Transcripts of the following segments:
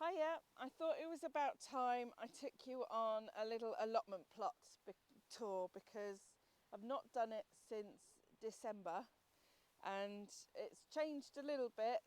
Hiya, I thought it was about time I took you on a little allotment plot tour because I've not done it since December and it's changed a little bit,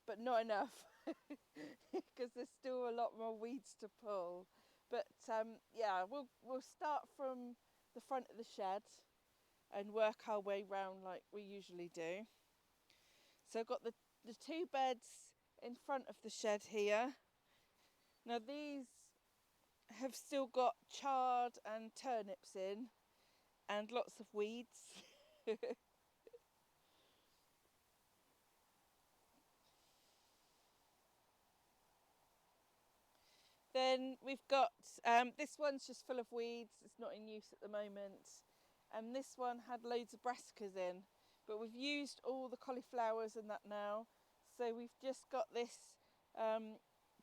but not enough because there's still a lot more weeds to pull. But yeah, we'll start from the front of the shed and work our way round like we usually do. So I've got the two beds in front of the shed here. Now these have still got chard and turnips in and lots of weeds. Then we've got, this one's just full of weeds, it's not in use at the moment. And this one had loads of brassicas in, but we've used all the cauliflowers and that now. So we've just got this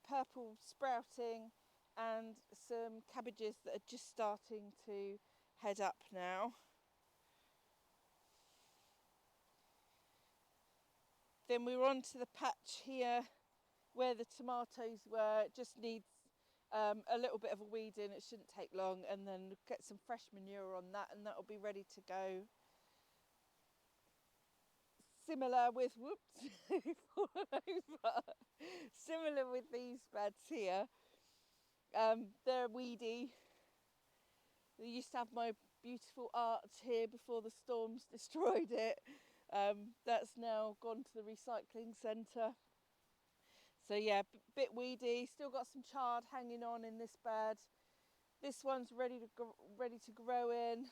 purple sprouting and some cabbages that are just starting to head up now. Then we're on to the patch here where the tomatoes were. It just needs a little bit of a weed in, it shouldn't take long, and then get some fresh manure on that and that'll be ready to go. Similar with, whoops, fallen over. Similar with these beds here. They're weedy. They used to have my beautiful art here before the storms destroyed it. That's now gone to the recycling centre. So yeah, bit weedy. Still got some chard hanging on in this bed. This one's ready to grow in.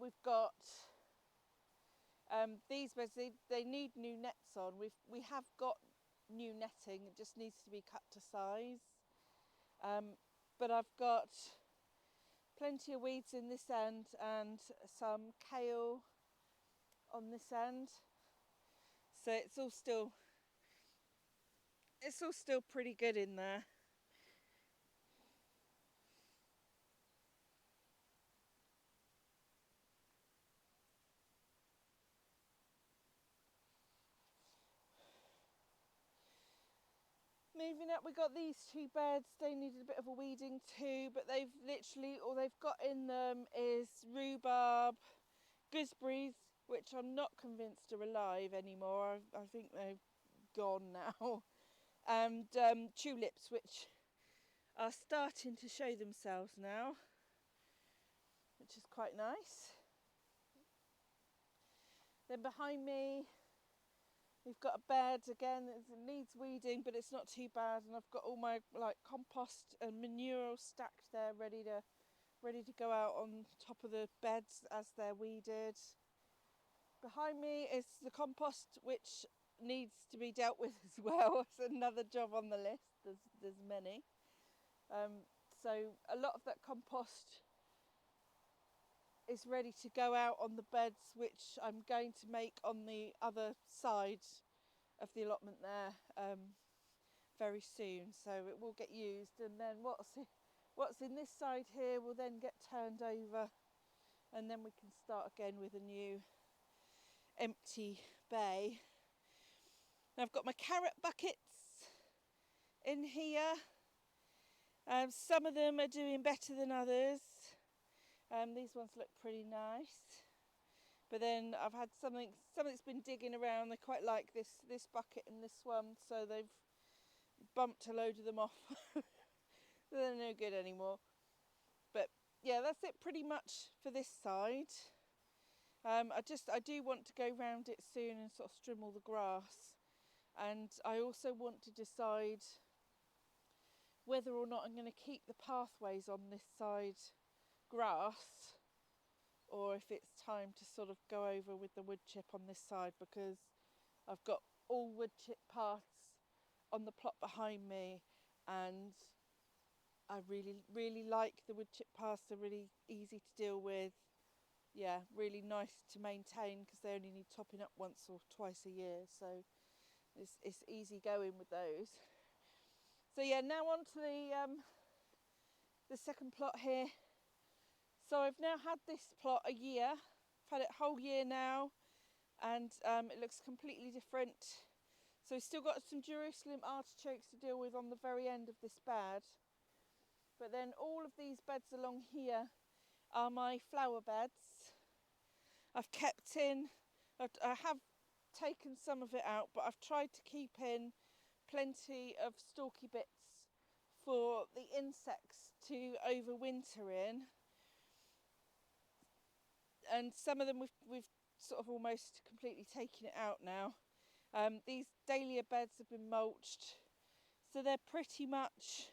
We've got these beds. They need new nets on. We have got new netting. It just needs to be cut to size. But I've got plenty of weeds in this end and some kale on this end. So it's all still pretty good in there. Moving up, we got these two beds. They needed a bit of a weeding too, but all they've got in them is rhubarb, gooseberries, which I'm not convinced are alive anymore. I think they're gone now, and tulips, which are starting to show themselves now, which is quite nice. Then behind me, we've got a bed again. It needs weeding, but it's not too bad. And I've got all my compost and manure stacked there, ready to go out on top of the beds as they're weeded. Behind me is the compost, which needs to be dealt with as well. It's another job on the list. There's many. So a lot of that compost is ready to go out on the beds, which I'm going to make on the other side of the allotment there very soon. So it will get used, and then what's in this side here will then get turned over, and then we can start again with a new empty bay. Now I've got my carrot buckets in here. Some of them are doing better than others. These ones look pretty nice, but then I've had something's been digging around. They quite like this bucket and this one, so they've bumped a load of them off. They're no good anymore. But yeah, that's it pretty much for this side. I do want to go round it soon and sort of trim all the grass, and I also want to decide whether or not I'm going to keep the pathways on this side grass, or if it's time to sort of go over with the wood chip on this side, because I've got all wood chip paths on the plot behind me, and I really like the wood chip paths. They're really easy to deal with, really nice to maintain because they only need topping up once or twice a year, so it's easy going with those. So yeah, now on to the second plot here. So I've now had this plot a year. I've had it a whole year now, and it looks completely different. So we've still got some Jerusalem artichokes to deal with on the very end of this bed. But then all of these beds along here are my flower beds. I've kept in, I have taken some of it out, but I've tried to keep in plenty of stalky bits for the insects to overwinter in. And some of them we've sort of almost completely taken it out now. These dahlia beds have been mulched, so they're pretty much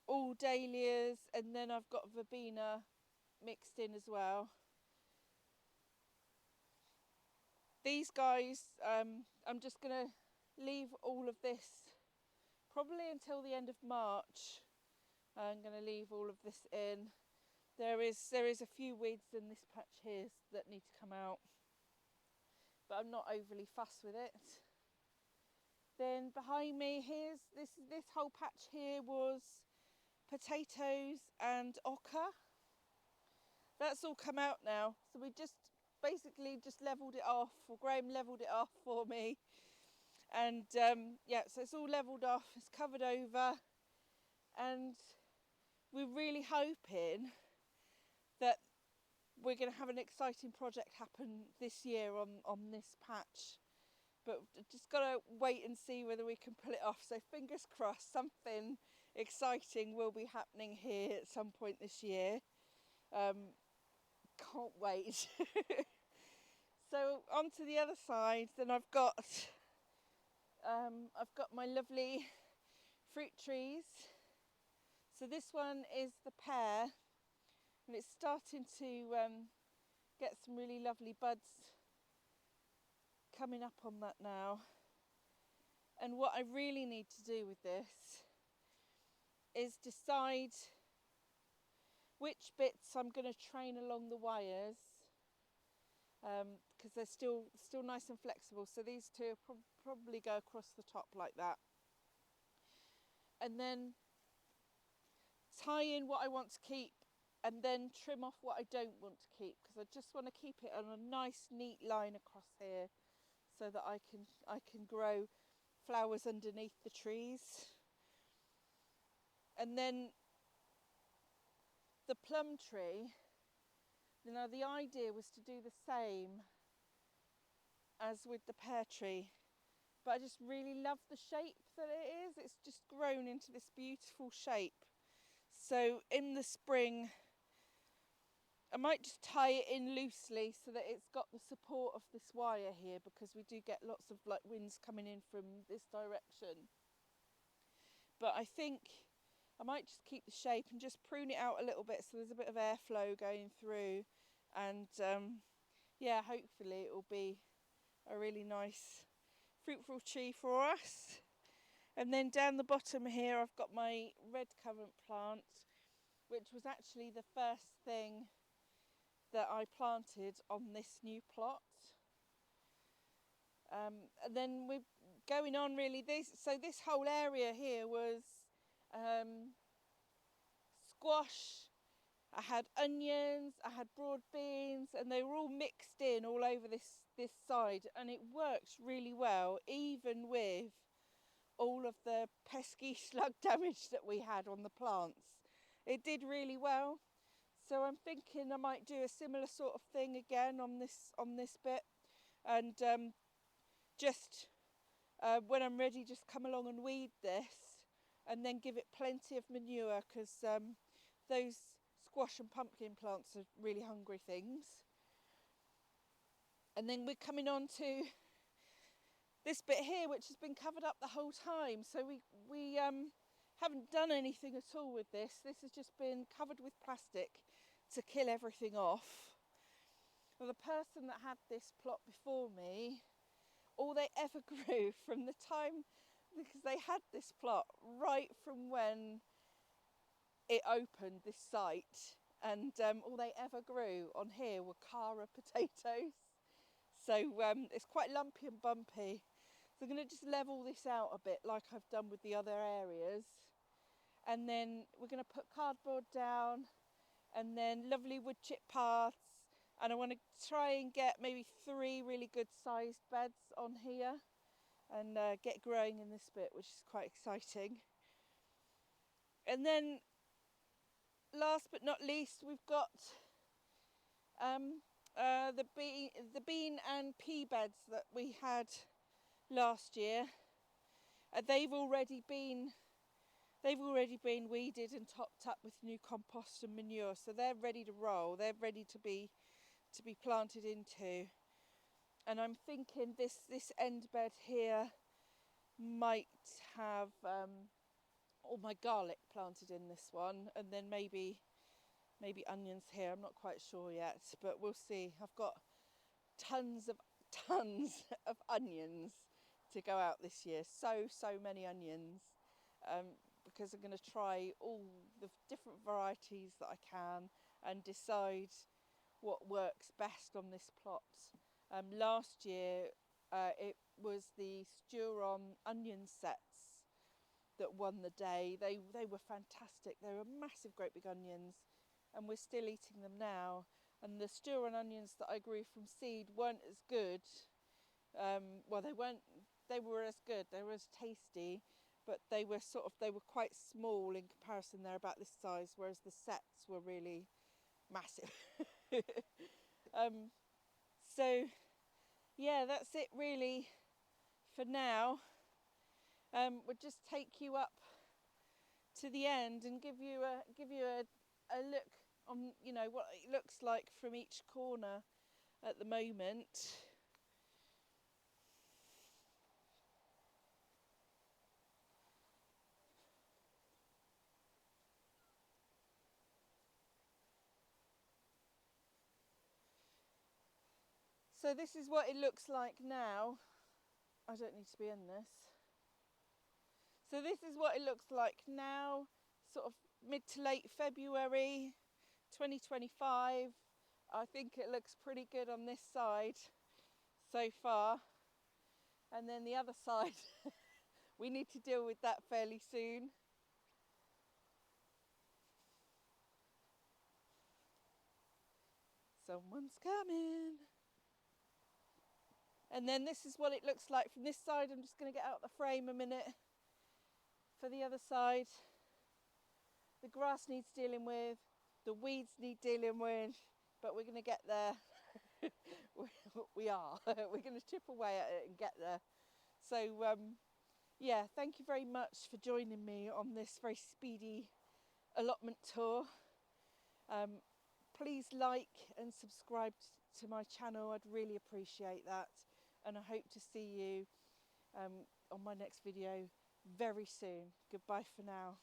all dahlias, and then I've got verbena mixed in as well. These guys, I'm just going to leave all of this probably until the end of March. I'm going to leave all of this in. There is a few weeds in this patch here that need to come out, but I'm not overly fussed with it. Then behind me, here's this whole patch here was potatoes and ochre. That's all come out now, so we just basically just levelled it off, or Graham levelled it off for me, and yeah, so it's all levelled off, it's covered over, and we're really hoping that we're going to have an exciting project happen this year on this patch, but just got to wait and see whether we can pull it off. So fingers crossed, something exciting will be happening here at some point this year. Can't wait. So on to the other side, then I've got my lovely fruit trees. So this one is the pear, and it's starting to get some really lovely buds coming up on that now. And what I really need to do with this is decide which bits I'm going to train along the wires, because they're still nice and flexible. So these two probably go across the top like that, and then tie in what I want to keep, and then trim off what I don't want to keep, because I just want to keep it on a nice neat line across here, so that I can grow flowers underneath the trees. And then the plum tree, you know, the idea was to do the same as with the pear tree, but I just really love the shape that it is. It's just grown into this beautiful shape. So in the spring I might just tie it in loosely so that it's got the support of this wire here, because we do get lots of like winds coming in from this direction. But I think I might just keep the shape and just prune it out a little bit so there's a bit of airflow going through, and yeah, hopefully it will be a really nice fruitful tree for us. And then down the bottom here I've got my red currant plant, which was actually the first thing that I planted on this new plot. And then we're going on really, this whole area here was squash, I had onions, I had broad beans, and they were all mixed in all over this side, and it worked really well, even with all of the pesky slug damage that we had on the plants. It did really well. So I'm thinking I might do a similar sort of thing again on this bit, and just when I'm ready, just come along and weed this, and then give it plenty of manure, because those squash and pumpkin plants are really hungry things. And then we're coming on to this bit here, which has been covered up the whole time. So we haven't done anything at all with this. This has just been covered with plastic to kill everything off. Well, the person that had this plot before me, all they ever grew from the time, because they had this plot right from when it opened, this site, and all they ever grew on here were Cara potatoes. So it's quite lumpy and bumpy. So I'm going to just level this out a bit like I've done with the other areas, and then we're going to put cardboard down, and then lovely wood chip paths, and I want to try and get maybe 3 really good sized beds on here, and get growing in this bit, which is quite exciting. And then last but not least, we've got the bean and pea beds that we had last year. They've already been weeded and topped up with new compost and manure, so they're ready to roll. They're ready to be planted into. And I'm thinking this end bed here might have all my garlic planted in this one, and then maybe onions here. I'm not quite sure yet, but we'll see. I've got tons of onions to go out this year. So many onions, because I'm going to try all the different varieties that I can and decide what works best on this plot. Last year it was the Sturon onion sets that won the day. They were fantastic. They were massive, great big onions, and we're still eating them now. And the Sturon onions that I grew from seed weren't as good. Well, they weren't. They were as good. They were as tasty, but they were quite small in comparison. They're about this size, whereas the sets were really massive. So yeah, that's it really for now. We'll just take you up to the end and give you a look on, you know, what it looks like from each corner at the moment. So this is what it looks like now. I don't need to be in this. So this is what it looks like now, sort of mid to late February 2025. I think it looks pretty good on this side so far. And then the other side, we need to deal with that fairly soon. Someone's coming. And then this is what it looks like from this side. I'm just going to get out the frame a minute. For the other side, the grass needs dealing with, the weeds need dealing with, but we're going to get there. We are. We're going to chip away at it and get there. So yeah, thank you very much for joining me on this very speedy allotment tour. Please like and subscribe to my channel. I'd really appreciate that, and I hope to see you on my next video very soon. Goodbye for now.